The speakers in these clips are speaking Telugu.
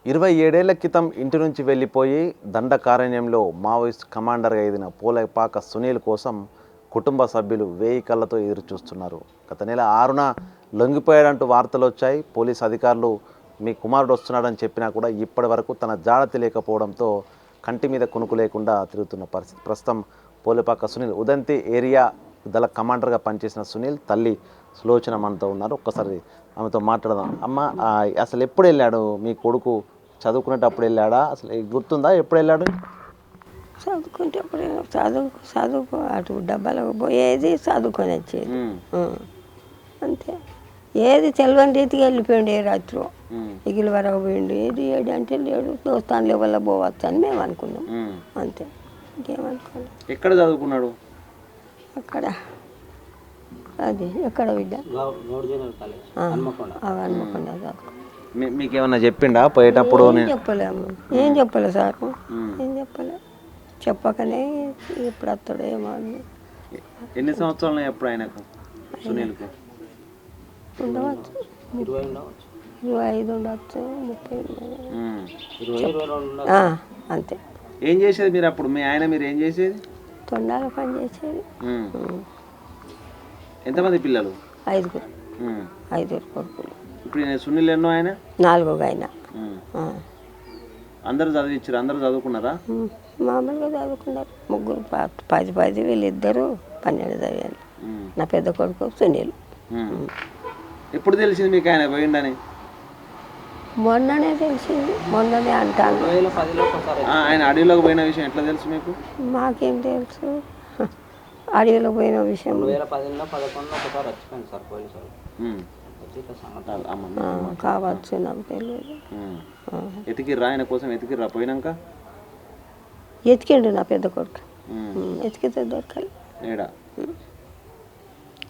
27 ఏళ్ల క్రితం ఇంటి నుంచి వెళ్ళిపోయి దండకారణ్యంలో మావోయిస్ట్ కమాండర్గా ఎదిగిన పోలేపాక సునీల్ కోసం కుటుంబ సభ్యులు వేయి కళ్ళతో ఎదురు చూస్తున్నారు. గత నెల 6న లొంగిపోయాడంటూ వార్తలు వచ్చాయి. పోలీసు అధికారులు మీ కుమారుడు వస్తున్నాడని చెప్పినా కూడా ఇప్పటి వరకు తన జాడ తెలియకపోవడంతో కంటి మీద కునుకు లేకుండా తిరుగుతున్న పరిస్థితి. ప్రస్తుతం పోలేపాక సునీల్ ఉదంతి ఏరియా దళ కమాండర్గా పనిచేసిన సునీల్ తల్లి సులోచన మనతో ఉన్నారు. ఒక్కసారి ఆమెతో మాట్లాడదాం. అమ్మ, అసలు ఎప్పుడు వెళ్ళాడు మీ కొడుకు? చదువుకునేటప్పుడు వెళ్ళాడా? అసలు గుర్తుందా ఎప్పుడు వెళ్ళాడు? చదువుకుంటేప్పుడు చదువుకో అటు డబ్బాలకు పోయేది, చదువుకొని వచ్చేది అంతే. ఏది తెలియని రీతికి వెళ్ళిపోయింది. ఏ రాత్రి ఇగిలి వరకు పోయిండు. ఏది అంటే లేడు, దోస్తాను లెవెల్లో పోవచ్చు అని మేము అనుకున్నాం అంతే, ఇంకేమనుకోలేదు. ఎక్కడ చదువుకున్నాడు? అక్కడ అది ఎక్కడ బిడ్డ హన్మకొండ చదువుకో. మీకేమన్నా చెప్పిండా పోయేటప్పుడు? చెప్పలేము, ఏం చెప్పలే సార్, ఏం చెప్పలే. చెప్పకనే ఇప్పుడు వస్తాడు ఏమో. ఎన్ని సంవత్సరాలు ఎప్పుడు ఆయనకు సునీల్కు? ఉండవచ్చు 25 ఉండవచ్చు, 30 అంతే. ఏం చేసేది మీరు అప్పుడు? మీ ఆయన మీరు ఏం చేసేది? తొండాల పని చేసేది. ఎంతమంది పిల్లలు? 5 కొడుకులు. ఇప్పుడు సునీల్ ఎన్నో? ఆయన 4వ ఆయన. అందరూ చదివించారు? అందరూ చదువుకున్నారా? మామూలుగా చదువుకున్నారు. 3 10 వీళ్ళిద్దరు 12 చదివారు. నా పెద్ద కొడుకు సునీల్. ఎప్పుడు తెలిసింది మీకు ఆయన పోయిండని? మొన్ననే తెలిసింది, మొన్ననే అంటాను. ఆయన అడవిలోకి పోయిన విషయం ఎట్లా తెలుసు మీకు? మాకేం తెలుసు అడవిలో పోయిన విషయం. 2011 కావచ్చు, నాకు తెలియదు. ఎతికిర్రా ఆయన కోసం? ఎతికిర్రా పోయినాక? ఎతికిండు నా పెద్ద కొడుకు. ఎతికితే దొరకలే.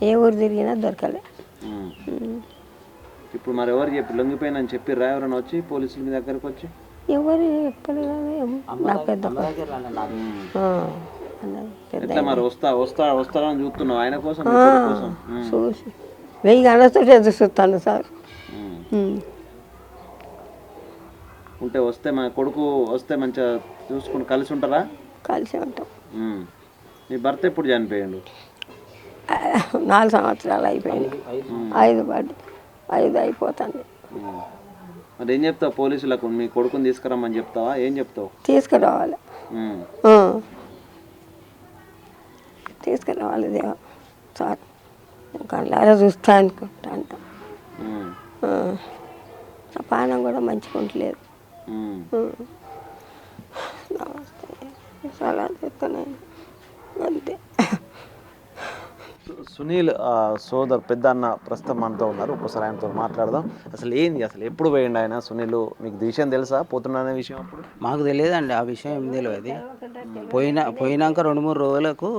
ఏ ఊరు తిరిగినా దొరకలే. ఇప్పుడు మరి ఎవరు చెప్పి లొంగిపోయినని చెప్పిర్రా? ఎవరైనా వచ్చి పోలీసుల మీ దగ్గరకు వచ్చి? ఎవరు చెప్పలేదు. నా పెద్ద ఎట్లా మరి వస్తారని చూస్తున్నావు ఆయన కోసం? చూసి 1000 గంటలతో ఎదురు చూస్తాను సార్. ఉంటే వస్తే మా కొడుకు వస్తే మంచిగా చూసుకుని కలిసి ఉంటారా? కలిసి ఉంటాం. మీ భర్త ఎప్పుడు చనిపోయాడు? 4 సంవత్సరాలు అయిపోయింది. 5 అయిపోతుంది. మరి ఏం చెప్తావు పోలీసులకు? మీ కొడుకుని తీసుకురమ్మని చెప్తావా? ఏం చెప్తావు? తీసుకురావాలి, తీసుకురావాలి దేవా సార్. కళ్ళారా చూస్తా అనుకుంటా అంట. నా పానం కూడా మంచిగా ఉండలేదు. సలహా చెప్తాను అంతే. సునీల్ సోదరు పెద్ద అన్న ప్రస్తుతం మనతో ఉన్నారు. ఒకసారి ఆయనతో మాట్లాడదాం. అసలు ఏంది, అసలు ఎప్పుడు పోయిండు ఆయన సునీల్? మీకు విషయం తెలుసా పోతున్నానే విషయం? అప్పుడు మాకు తెలియదండి, ఆ విషయం ఏం తెలియదు. పోయినాక 2-3 రోజులకు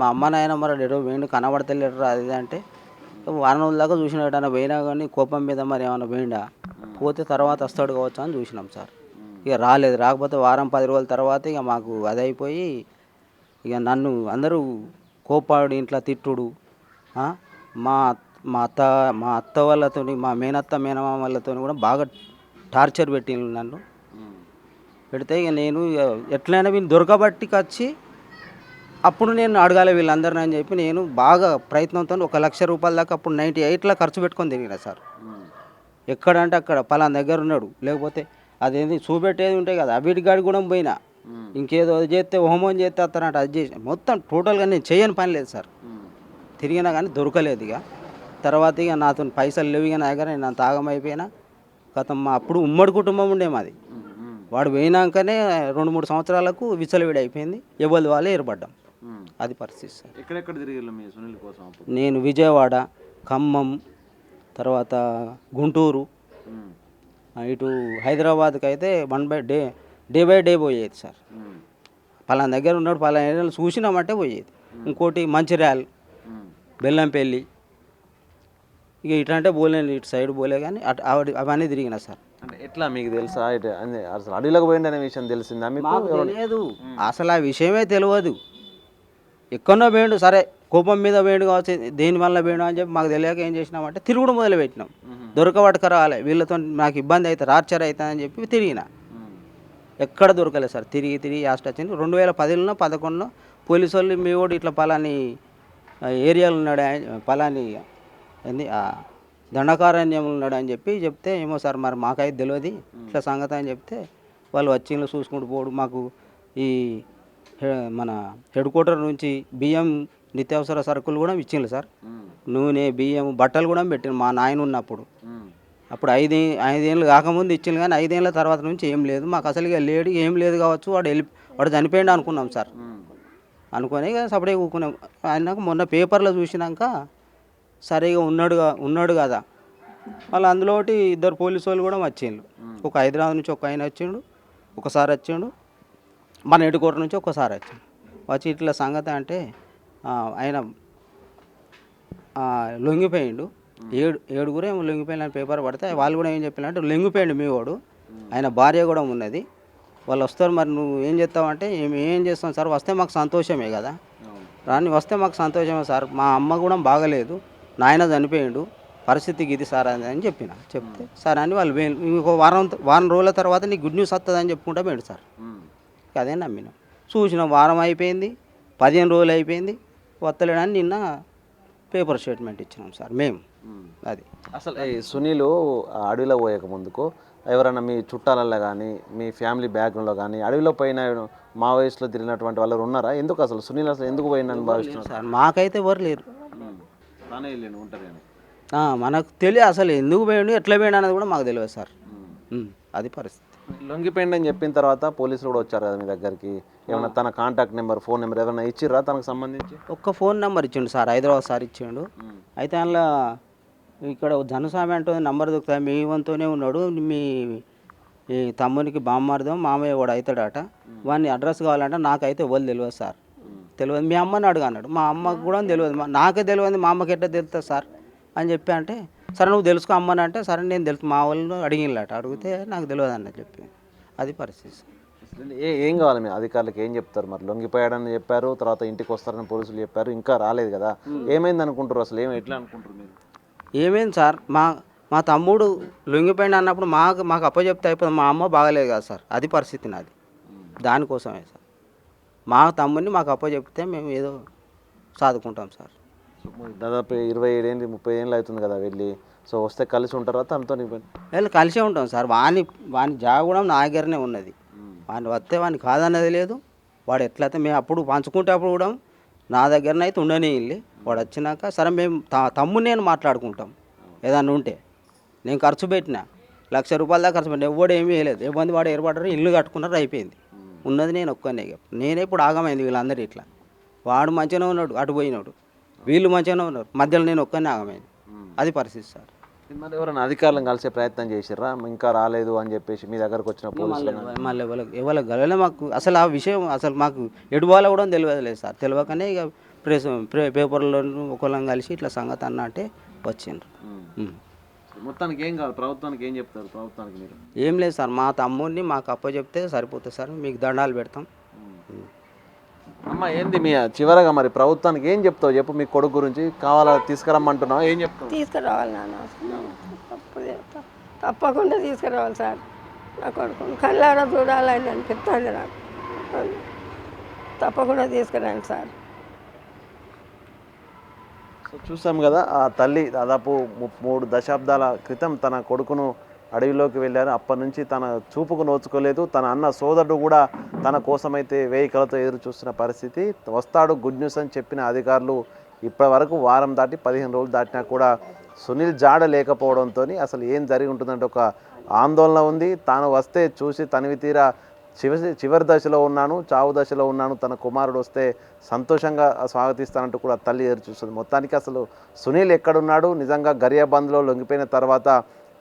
మా అమ్మ నాయన మరి ఎడో పోయిండు, కనబడతలేడు అది అంటే వారం రోజుల దాకా చూసినట్టయినా పోయినా కానీ కోపం మీద మరి ఏమైనా పోయిండా, పోతే తర్వాత వస్తాడు కావచ్చు అని చూసినాం సార్. ఇక రాలేదు. రాకపోతే వారం 10 రోజుల తర్వాత ఇక మాకు అది అయిపోయి ఇక నన్ను అందరూ కోపాడు, ఇంట్లో తిట్టుడు. మా అత్త వాళ్ళతో, మా మేనత్త మేనమామ వాళ్ళతో కూడా బాగా టార్చర్ పెట్టిండు నన్ను. పెడితే ఇక నేను ఎట్లయినా వీళ్ళు దొరకబట్టికి వచ్చి అప్పుడు నేను అడగాలి వీళ్ళందరినీ అని చెప్పి నేను బాగా ప్రయత్నంతో 1 లక్ష రూపాయల దాకా అప్పుడు 98లో ఖర్చు పెట్టుకొని తిరిగిన సార్. ఎక్కడంటే అక్కడ పలానా దగ్గర ఉన్నాడు, లేకపోతే అదేంటి చూపెట్టేది ఉంటాయి కదా, అవిటి గాడి కూడా పోయినా. ఇంకేదో చేస్తే హోమం చేస్తే వస్తారంట, అది చేసి మొత్తం టోటల్గా నేను చేయని పని లేదు సార్. తిరిగినా కానీ దొరకలేదు. ఇక తర్వాత ఇక నాతో పైసలు లేవు, ఇక నా దగ్గర నేను అంత ఆగమైపోయినా. మా అప్పుడు ఉమ్మడి కుటుంబం ఉండే మాది. వాడు పోయినాకనే 2-3 సంవత్సరాలకు విచ్చలవిడి అయిపోయింది. ఎవరి వాళ్ళే ఏర్పడ్డాం. అది పరిస్థితి సార్. ఎక్కడెక్కడ తిరిగిల్లు మీ సునీల్ కోసం? నేను విజయవాడ, ఖమ్మం, తర్వాత గుంటూరు, ఇటు హైదరాబాద్కి అయితే డే బై డే పోయేది సార్. పలానా దగ్గర ఉన్నాడు, పలానా ఏరియాలో చూసినామంటే పోయేది. ఇంకోటి మంచిర్యాల, బెల్లంపల్లి, ఇక ఇటంటే పోలేను, ఇటు సైడ్ పోలే కానీ అవన్నీ తిరిగిన సార్. అంటే ఎట్లా మీకు తెలుసా? అసలు అడవిలోకి పోయింది అనే విషయం తెలిసిందా మీకు? తెలియదు అసలు, ఆ విషయమే తెలియదు. ఎక్కడో పోయిండు సరే, కోపం మీద వేయడు కావచ్చు, దేనివల్ల వేయడం అని చెప్పి మాకు తెలియక ఏం చేసినామంటే తిరుగుడు మొదలు పెట్టినాం. దొరకబట్టుకు రావాలి, వీళ్ళతో నాకు ఇబ్బంది అవుతుంది, టార్చర్ అవుతుంది అని చెప్పి తిరిగిన. ఎక్కడ దొరకలేదు సార్. తిరిగి లాస్ట్ వచ్చింది 2010లో 11లో పోలీసు వాళ్ళు మీ వాడు ఇట్లా పలాని ఏరియాలో ఉన్నాడు, పలాని ఏంది దండకారణ్యంలో ఉన్నాడు అని చెప్తే ఏమో సార్ మరి మాకైతే తెలియదు ఇట్లా సంగతి అని చెప్తే వాళ్ళు వచ్చి చూసుకుంటూ పోడు. మాకు ఈ మన హెడ్ క్వార్టర్ నుంచి బియ్యం నిత్యావసర సరుకులు కూడా ఇచ్చిండ్రు సార్. నూనె, బియ్యం, బట్టలు కూడా పెట్టిండు మా నాయన ఉన్నప్పుడు. అప్పుడు 5 ఏళ్ళు కాకముందు ఇచ్చిండు, కానీ 5 ఏళ్ళ తర్వాత నుంచి ఏం లేదు మాకు. అసలు ఇక లేడు, ఏం లేదు కావచ్చు, వాడు చనిపోయిండు అనుకున్నాం సార్. అనుకొని ఇక సపడే కూకున్నాం. ఆయనకు మొన్న పేపర్లో చూసినాక సరిగా ఉన్నాడు కదా. మళ్ళీ అందులో 2 పోలీసు వాళ్ళు కూడా వచ్చిండు. ఒక హైదరాబాద్ నుంచి ఒక ఆయన వచ్చిండు, ఒకసారి వచ్చిండు. మన హెడ్ క్వార్టర్ నుంచి ఒకసారి వచ్చిండు. వచ్చి ఇట్లా సంగతి అంటే ఆయన లొంగిపోయిండు. 7 ఏమో లొంగిపోయిన పేపర్ పడితే వాళ్ళు కూడా ఏం చెప్పారంటే లొంగిపోయిండు మీ వాడు, ఆయన భార్య కూడా ఉన్నది, వాళ్ళు వస్తారు, మరి నువ్వు ఏం చేస్తావంటే ఏం చేస్తాం సార్, వస్తే మాకు సంతోషమే కదా, రాని వస్తే మాకు సంతోషమే సార్, మా అమ్మ కూడా బాగలేదు, నాయన చనిపోయిండు, పరిస్థితికి ఇది సార్ అని చెప్తే సార్ అని వాళ్ళు ఇంకో వారం రోజుల తర్వాత నీకు గుడ్ న్యూస్ వస్తుందని చెప్పుకుంటా పోయిండు సార్. అదే నమ్మినాం. చూసిన వారం అయిపోయింది, 15 రోజులు అయిపోయింది, వస్తలేడని నిన్న పేపర్ స్టేట్మెంట్ ఇచ్చినాం సార్ మేము. అది అసలు ఈ సునీల్ అడవిలో పోయక ముందుకు ఎవరైనా మీ చుట్టాలలో కానీ మీ ఫ్యామిలీ బ్యాక్గ్రౌండ్లో కానీ అడవిలో పోయిన మా వయసులో తిరిగినటువంటి వాళ్ళు ఉన్నారా? ఎందుకు అసలు సునీల్ అసలు ఎందుకు పోయిందని భావిస్తున్నారు సార్? మాకైతే ఎవరు లేరు. ఉంటారని మనకు తెలియదు అసలు ఎందుకు పోయిండు, ఎట్లా పోయిండు అనేది కూడా మాకు తెలియదు సార్. అది పరిస్థితి. లొంగిపోయిండి అని చెప్పిన తర్వాత పోలీసులు కూడా వచ్చారు కదా మీ దగ్గరికి. ఏమన్నా తన కాంటాక్ట్ నెంబర్, ఫోన్ నెంబర్ ఏమైనా ఇచ్చిర్రా తనకు సంబంధించి? ఒక్క ఫోన్ నెంబర్ ఇచ్చిండు సార్, హైదరాబాద్ సార్ ఇచ్చిండు. అయితే అందులో ఇక్కడ జనస్వామి అంటే నెంబర్ దొరుకుతుంది, మీ వంతోనే ఉన్నాడు, మీ ఈ తమ్మునికి బామ్మార్దో మామయ్య కూడా అవుతాడట, వాడిని అడ్రస్ కావాలంటే నాకైతే ఎవరు తెలియదు సార్, తెలియదు, మీ అమ్మని అడుగు అన్నాడు. మా అమ్మకు కూడా తెలియదు, నాకే తెలియదు, మా అమ్మకి ఎట్లా తెలుస్తుంది సార్ అని చెప్పి అంటే, సరే నువ్వు తెలుసుకో అమ్మని అంటే, సరే నేను తెలుసు, మా వాళ్ళు అడిగినలాట, అడిగితే నాకు తెలియదు అన్న చెప్పి. అది పరిస్థితి. ఏం కావాలి మీ అధికారులకు, ఏం చెప్తారు? మరి లొంగిపోయాడని చెప్పారు, తర్వాత ఇంటికి వస్తారని పోలీసులు చెప్పారు, ఇంకా రాలేదు కదా, ఏమైంది అనుకుంటారు అసలు? ఎట్లా అనుకుంటారు మీరు? ఏమైంది సార్, మా తమ్ముడు లొంగిపోయింది అన్నప్పుడు మాకు అప్పచెప్తే అయిపోతుంది, మా అమ్మ బాగలేదు కదా సార్, అది పరిస్థితి నాది. దానికోసమే సార్ మా తమ్ముడిని మాకు అప్పచెప్తే మేము ఏదో సాదుకుంటాం సార్. దాదాపు 27 ఏళ్ళు 30 ఏళ్ళు అవుతుంది కదా వెళ్ళి, సో వస్తే కలిసి ఉంటారా తనతో? వెళ్ళి కలిసే ఉంటాం సార్. వాని జాగ కూడా నా దగ్గరనే ఉన్నది, వాడిని వస్తే వాడిని కాదన్నది లేదు. వాడు ఎట్లయితే మేము అప్పుడు పంచుకుంటే అప్పుడు కూడా నా దగ్గరనే అయితే ఉండని వెళ్ళి, వాడు వచ్చినాక సరే మేము తమ్ముడు నేను మాట్లాడుకుంటాం, ఏదన్నా ఉంటే నేను ఖర్చు పెట్టిన 1,00,000 రూపాయల దాకా ఖర్చు పెట్టిన, ఎవడు ఏమీ వేయలేదు, ఇబ్బంది వాడు ఏర్పడ్డారు, ఇల్లు కట్టుకున్నారు, అయిపోయింది. ఉన్నది నేను ఒక్కనే, నేనే ఇప్పుడు ఆగమైంది వీళ్ళందరూ ఇట్లా. వాడు మంచిగానే ఉన్నాడు, అటు పోయినాడు, వీళ్ళు మంచిగానే ఉన్నారు, మధ్యలో నేను ఒక్కనే ఆగమైంది. అది పరిస్థితి సార్. మరి ఎవరైనా అధికారులను కలిసే ప్రయత్నం చేసిర్రా ఇంకా రాలేదు అని చెప్పేసి మీ దగ్గరకు వచ్చిన పోలీసులు? మళ్ళీ ఎవరికి గలలే మాకు అసలు ఆ విషయం, అసలు మాకు ఎడుబాలో కూడా తెలియలేదు సార్. తెలియకనే ఇక పేపర్లో ఒకళ్ళని కలిసి ఇట్లా సంగతి అన్న అంటే వచ్చిండ్రు. మొత్తానికి ఏం కావాలి, ప్రభుత్వానికి ఏం చెప్తారు? ప్రభుత్వానికి మీరు ఏం లేదు సార్, మా తమ్ముడిని మాకు అప్పచెప్తే సరిపోతుంది సార్, మీకు దండాలు పెడతాం. అమ్మ ఏంది మీ చివరగా మరి ప్రభుత్వానికి ఏం చెప్తావు చెప్పు? మీ కొడుకు గురించి కావాలా తీసుకురమ్మంటున్నావు, ఏం చెప్తావు? తీసుకురావాలి నాన్న, తప్పకుండా తీసుకురావాలి సార్. నా కొడుకుని కళ్ళారా చూడాలని అనిపిస్తుంది నాకు, తప్పకుండా తీసుకురండి సార్. సో చూసాం కదా, ఆ తల్లి దాదాపు 3 దశాబ్దాల క్రితం తన కొడుకును అడవిలోకి వెళ్ళారు. అప్పటి నుంచి తన చూపుకు నోచుకోలేదు. తన అన్న సోదరుడు కూడా తన కోసమైతే 1000 కళ్ళతో ఎదురు చూస్తున్న పరిస్థితి. వస్తాడు గుడ్ న్యూస్ అని చెప్పిన అధికారులు ఇప్పటి వరకు వారం దాటి 15 రోజులు దాటినా కూడా సునీల్ జాడ లేకపోవడంతో అసలు ఏం జరిగి ఉంటుందంటే ఒక ఆందోళన ఉంది. తాను వస్తే చూసి తనివి తీరా చివరి దశలో ఉన్నాను, చావు దశలో ఉన్నాను, తన కుమారుడు వస్తే సంతోషంగా స్వాగతిస్తానంటూ కూడా తల్లి ఎదురు చూస్తుంది. మొత్తానికి అసలు సునీల్ ఎక్కడున్నాడు, నిజంగా గరియాబంద్లో లొంగిపోయిన తర్వాత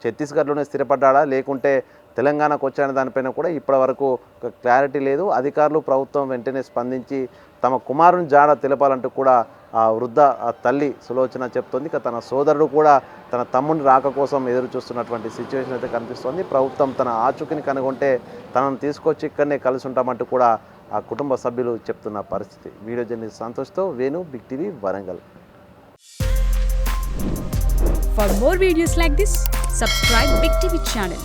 ఛత్తీస్గఢ్లోనే స్థిరపడ్డా లేకుంటే తెలంగాణకు వచ్చాయనే దానిపైన కూడా ఇప్పటి వరకు ఒక క్లారిటీ లేదు. అధికారులు ప్రభుత్వం వెంటనే స్పందించి తమ కుమారుని జాడ తెలపాలంటూ కూడా ఆ వృద్ధ తల్లి సులోచన చెప్తుంది. ఇక తన సోదరుడు కూడా తన తమ్ముని రాక కోసం ఎదురు చూస్తున్నటువంటి సిచ్యువేషన్ అయితే కనిపిస్తుంది. ప్రభుత్వం తన ఆచూకీని కనుగొంటే తనను తీసుకొచ్చి ఇక్కడనే కలిసి ఉంటామంటూ కూడా ఆ కుటుంబ సభ్యులు చెప్తున్న పరిస్థితి. వీడియో జర్నలిస్ట్ సంతోష్తో Venu, big TV, Warangal. For more videos like this, subscribe Big TV channel.